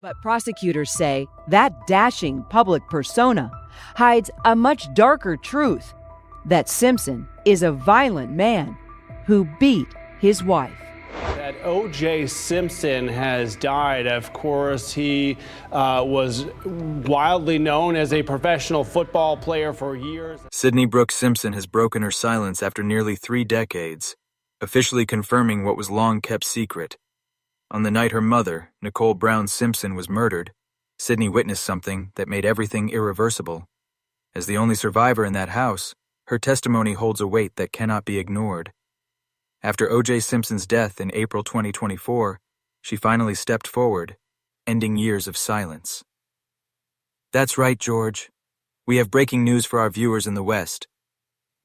But prosecutors say that dashing public persona hides a much darker truth: that Simpson is a violent man who beat his wife. That O.J. Simpson has died. Of course, he was wildly known as a professional football player for years. Sydney Brooks Simpson has broken her silence after nearly 3 decades, officially confirming what was long kept secret. On the night her mother, Nicole Brown Simpson, was murdered, Sydney witnessed something that made everything irreversible. As the only survivor in that house, her testimony holds a weight that cannot be ignored. After O.J. Simpson's death in April 2024, she finally stepped forward, ending years of silence. That's right, George. We have breaking news for our viewers in the West.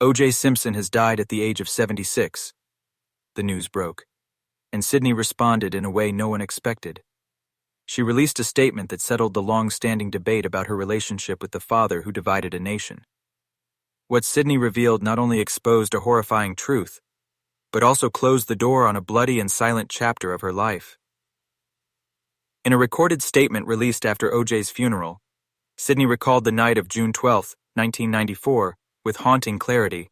O.J. Simpson has died at the age of 76. The news broke, and Sydney responded in a way no one expected. She released a statement that settled the long-standing debate about her relationship with the father who divided a nation. What Sydney revealed not only exposed a horrifying truth, but also closed the door on a bloody and silent chapter of her life. In a recorded statement released after O.J.'s funeral, Sydney recalled the night of June 12, 1994, with haunting clarity.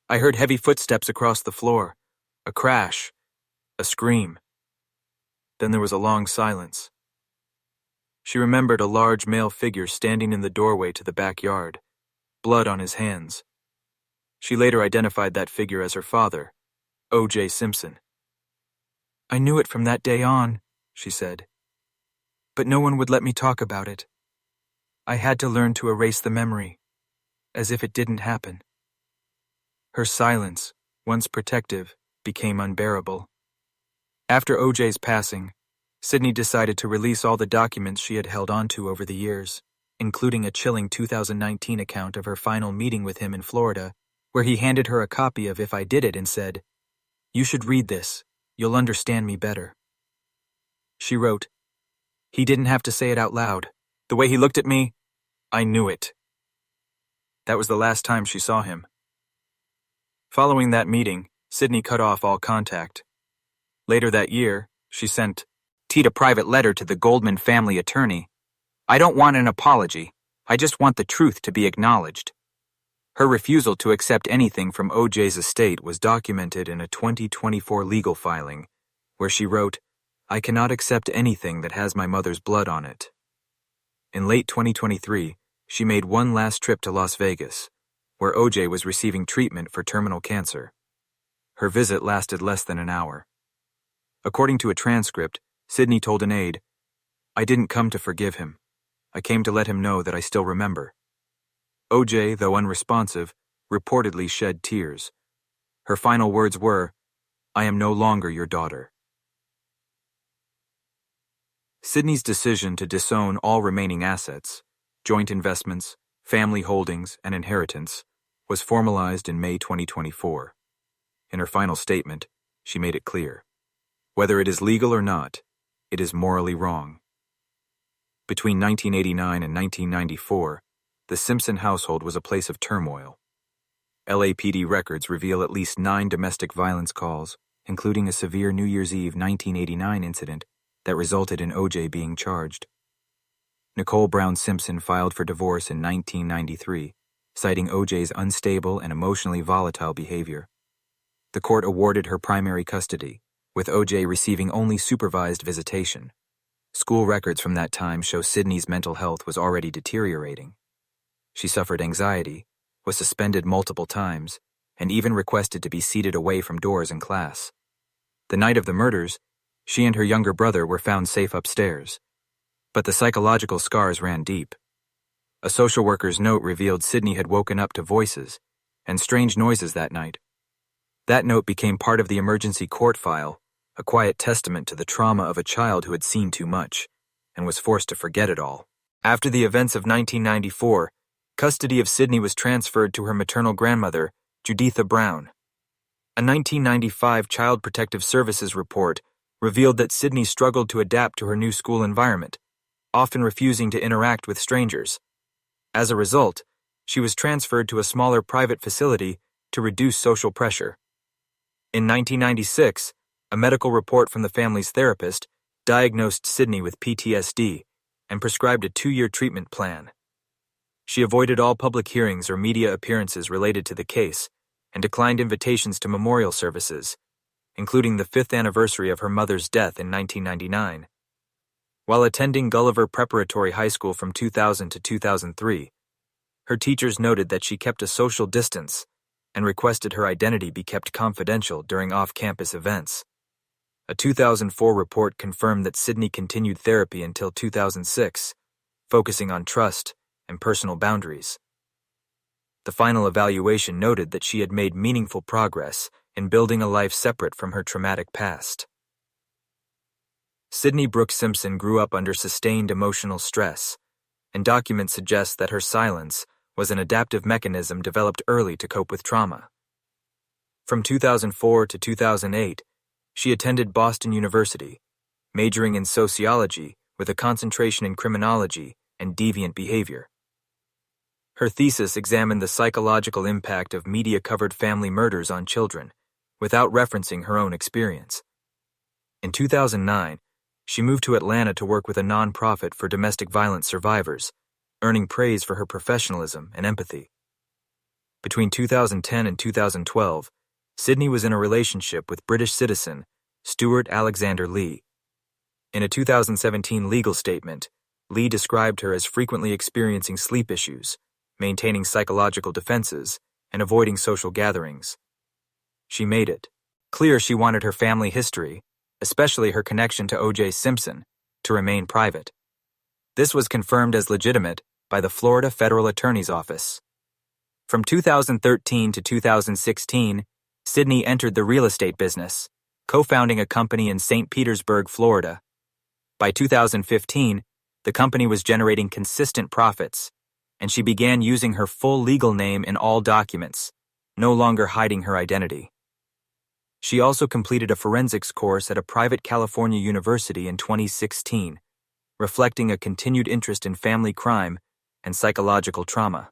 I heard heavy footsteps across the floor, a crash, a scream. Then there was a long silence. She remembered a large male figure standing in the doorway to the backyard, blood on his hands. She later identified that figure as her father, O.J. Simpson. I knew it from that day on, she said. But no one would let me talk about it. I had to learn to erase the memory, as if it didn't happen. Her silence, once protective, became unbearable. After O.J.'s passing, Sydney decided to release all the documents she had held onto over the years, including a chilling 2019 account of her final meeting with him in Florida, where he handed her a copy of If I Did It and said, "You should read this. You'll understand me better." She wrote, "He didn't have to say it out loud. The way he looked at me, I knew it." That was the last time she saw him. Following that meeting, Sydney cut off all contact. Later that year, she sent a private letter to the Goldman family attorney. "I don't want an apology. I just want the truth to be acknowledged." Her refusal to accept anything from O.J.'s estate was documented in a 2024 legal filing, where she wrote, "I cannot accept anything that has my mother's blood on it." In late 2023, she made one last trip to Las Vegas, where O.J. was receiving treatment for terminal cancer. Her visit lasted less than an hour. According to a transcript, Sydney told an aide, "I didn't come to forgive him. I came to let him know that I still remember." O.J., though unresponsive, reportedly shed tears. Her final words were, "I am no longer your daughter." Sydney's decision to disown all remaining assets, joint investments, family holdings, and inheritance, was formalized in May 2024. In her final statement, she made it clear, whether it is legal or not, it is morally wrong. Between 1989 and 1994, the Simpson household was a place of turmoil. LAPD records reveal at least 9 domestic violence calls, including a severe New Year's Eve 1989 incident that resulted in O.J. being charged. Nicole Brown Simpson filed for divorce in 1993, citing O.J.'s unstable and emotionally volatile behavior. The court awarded her primary custody, with O.J. receiving only supervised visitation. School records from that time show Sydney's mental health was already deteriorating. She suffered anxiety, was suspended multiple times, and even requested to be seated away from doors in class. The night of the murders, she and her younger brother were found safe upstairs, but the psychological scars ran deep. A social worker's note revealed Sydney had woken up to voices and strange noises that night. That note became part of the emergency court file, a quiet testament to the trauma of a child who had seen too much and was forced to forget it all. After the events of 1994, custody of Sydney was transferred to her maternal grandmother, Juditha Brown. A 1995 Child Protective Services report revealed that Sydney struggled to adapt to her new school environment, often refusing to interact with strangers. As a result, she was transferred to a smaller private facility to reduce social pressure. In 1996, a medical report from the family's therapist diagnosed Sydney with PTSD and prescribed a 2-year treatment plan. She avoided all public hearings or media appearances related to the case and declined invitations to memorial services, including the 5th anniversary of her mother's death in 1999. While attending Gulliver Preparatory High School from 2000 to 2003, her teachers noted that she kept a social distance and requested her identity be kept confidential during off-campus events. A 2004 report confirmed that Sydney continued therapy until 2006, focusing on trust and personal boundaries. The final evaluation noted that she had made meaningful progress in building a life separate from her traumatic past. Sydney Brooke Simpson grew up under sustained emotional stress, and documents suggest that her silence was an adaptive mechanism developed early to cope with trauma. From 2004 to 2008, she attended Boston University, majoring in sociology with a concentration in criminology and deviant behavior. Her thesis examined the psychological impact of media-covered family murders on children, without referencing her own experience. In 2009, she moved to Atlanta to work with a nonprofit for domestic violence survivors, earning praise for her professionalism and empathy. Between 2010 and 2012, Sydney was in a relationship with British citizen Stuart Alexander Lee. In a 2017 legal statement, Lee described her as frequently experiencing sleep issues, maintaining psychological defenses, and avoiding social gatherings. She made it clear she wanted her family history, especially her connection to O.J. Simpson, to remain private. This was confirmed as legitimate by the Florida Federal Attorney's Office. From 2013 to 2016, Sydney entered the real estate business, co-founding a company in St. Petersburg, Florida. By 2015, the company was generating consistent profits, and she began using her full legal name in all documents, no longer hiding her identity. She also completed a forensics course at a private California university in 2016, reflecting a continued interest in family crime and psychological trauma.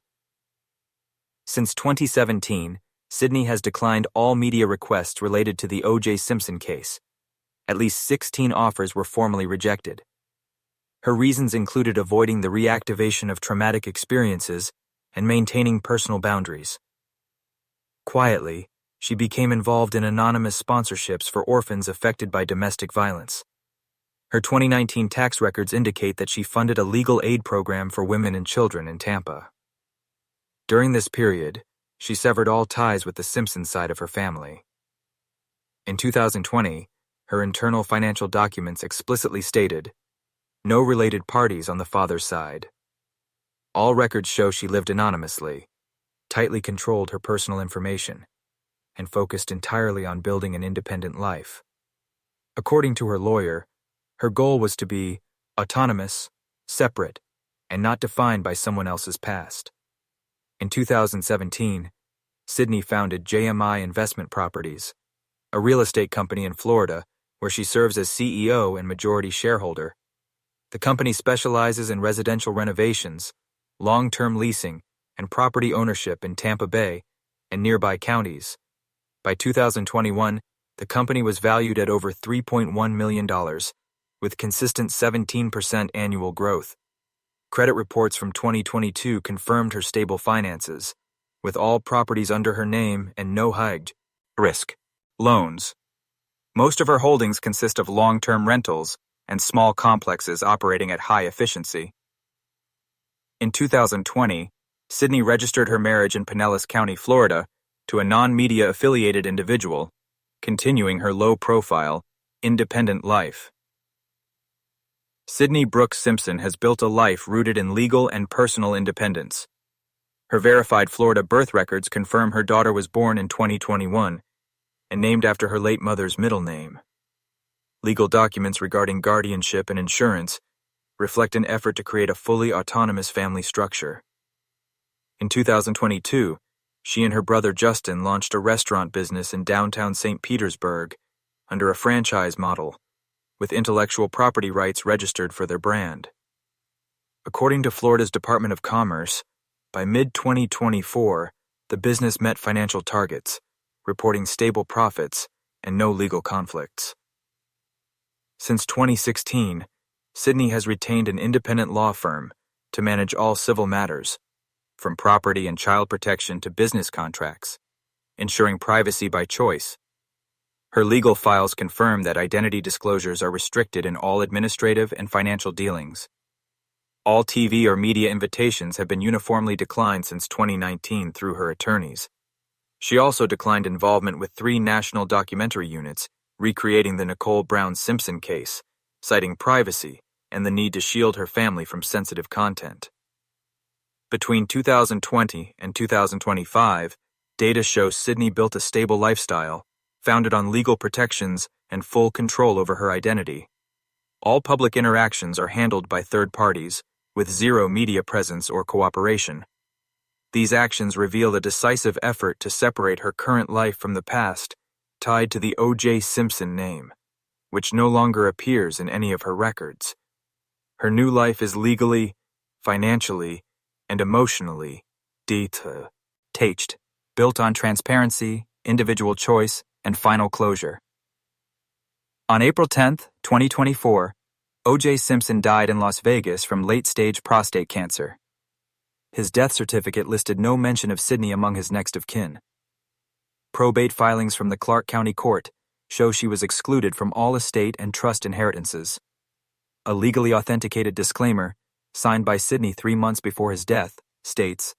Since 2017, Sydney has declined all media requests related to the O.J. Simpson case. At least 16 offers were formally rejected. Her reasons included avoiding the reactivation of traumatic experiences and maintaining personal boundaries. Quietly, she became involved in anonymous sponsorships for orphans affected by domestic violence. Her 2019 tax records indicate that she funded a legal aid program for women and children in Tampa. During this period, she severed all ties with the Simpson side of her family. In 2020, her internal financial documents explicitly stated, "No related parties on the father's side." All records show she lived anonymously, tightly controlled her personal information, and focused entirely on building an independent life. According to her lawyer, her goal was to be autonomous, separate, and not defined by someone else's past. In 2017, Sydney founded JMI Investment Properties, a real estate company in Florida where she serves as CEO and majority shareholder. The company specializes in residential renovations, long-term leasing, and property ownership in Tampa Bay and nearby counties. By 2021, the company was valued at over $3.1 million, with consistent 17% annual growth. Credit reports from 2022 confirmed her stable finances, with all properties under her name and no high-risk loans. Most of her holdings consist of long-term rentals and small complexes operating at high efficiency. In 2020, Sydney registered her marriage in Pinellas County, Florida, to a non-media affiliated individual, continuing her low-profile, independent life. Sydney Brooke Simpson has built a life rooted in legal and personal independence. Her verified Florida birth records confirm her daughter was born in 2021 and named after her late mother's middle name. Legal documents regarding guardianship and insurance reflect an effort to create a fully autonomous family structure. In 2022, she and her brother Justin launched a restaurant business in downtown St. Petersburg under a franchise model, with intellectual property rights registered for their brand. According to Florida's Department of Commerce, by mid-2024, the business met financial targets, reporting stable profits and no legal conflicts. Since 2016, Sydney has retained an independent law firm to manage all civil matters, from property and child protection to business contracts, ensuring privacy by choice. Her legal files confirm that identity disclosures are restricted in all administrative and financial dealings. All TV or media invitations have been uniformly declined since 2019 through her attorneys. She also declined involvement with 3 national documentary units recreating the Nicole Brown Simpson case, citing privacy and the need to shield her family from sensitive content. Between 2020 and 2025, data shows Sydney built a stable lifestyle, founded on legal protections and full control over her identity. All public interactions are handled by third parties, with zero media presence or cooperation. These actions reveal a decisive effort to separate her current life from the past, tied to the O.J. Simpson name, which no longer appears in any of her records. Her new life is legally, financially, and emotionally detached, built on transparency, individual choice, and final closure. On April 10, 2024, O.J. Simpson died in Las Vegas from late-stage prostate cancer. His death certificate listed no mention of Sydney among his next of kin. Probate filings from the Clark County Court show she was excluded from all estate and trust inheritances. A legally authenticated disclaimer, signed by Sydney 3 months before his death, states,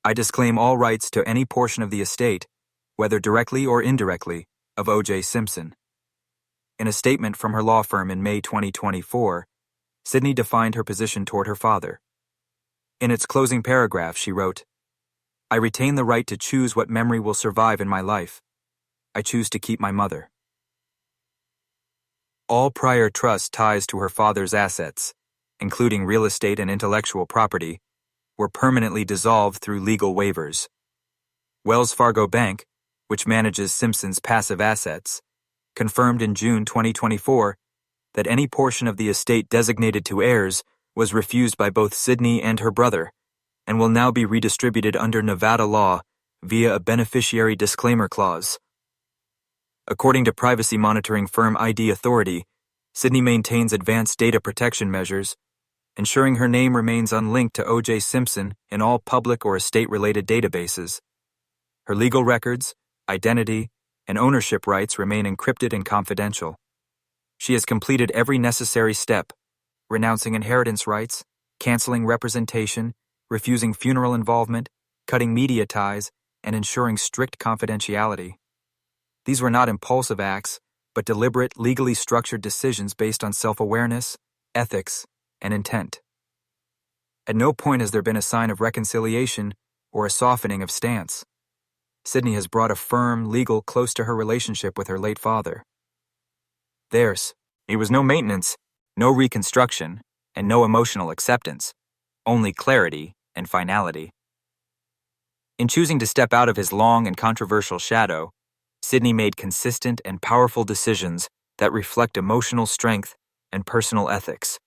"I disclaim all rights to any portion of the estate, whether directly or indirectly, of O.J. Simpson." In a statement from her law firm in May 2024, Sydney defined her position toward her father. In its closing paragraph, she wrote, "I retain the right to choose what memory will survive in my life. I choose to keep my mother." All prior trust ties to her father's assets, including real estate and intellectual property, were permanently dissolved through legal waivers. Wells Fargo Bank, which manages Simpson's passive assets, confirmed in June 2024 that any portion of the estate designated to heirs was refused by both Sydney and her brother, and will now be redistributed under Nevada law via a beneficiary disclaimer clause. According to privacy monitoring firm ID Authority, Sydney maintains advanced data protection measures, ensuring her name remains unlinked to O.J. Simpson in all public or estate-related databases. Her legal records, identity, and ownership rights remain encrypted and confidential. She has completed every necessary step, renouncing inheritance rights, canceling representation, refusing funeral involvement, cutting media ties, and ensuring strict confidentiality. These were not impulsive acts, but deliberate, legally structured decisions based on self-awareness, ethics, and intent. At no point has there been a sign of reconciliation or a softening of stance. Sydney has brought a firm, legal, close to her relationship with her late father. It was no maintenance, no reconstruction, and no emotional acceptance, only clarity and finality. In choosing to step out of his long and controversial shadow, Sydney made consistent and powerful decisions that reflect emotional strength and personal ethics.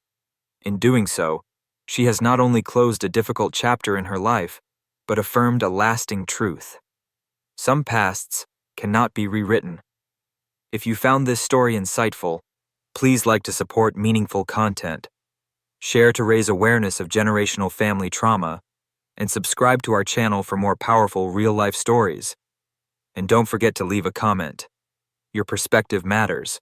In doing so, she has not only closed a difficult chapter in her life, but affirmed a lasting truth. Some pasts cannot be rewritten. If you found this story insightful, please like to support meaningful content, share to raise awareness of generational family trauma, and subscribe to our channel for more powerful real-life stories. And don't forget to leave a comment. Your perspective matters.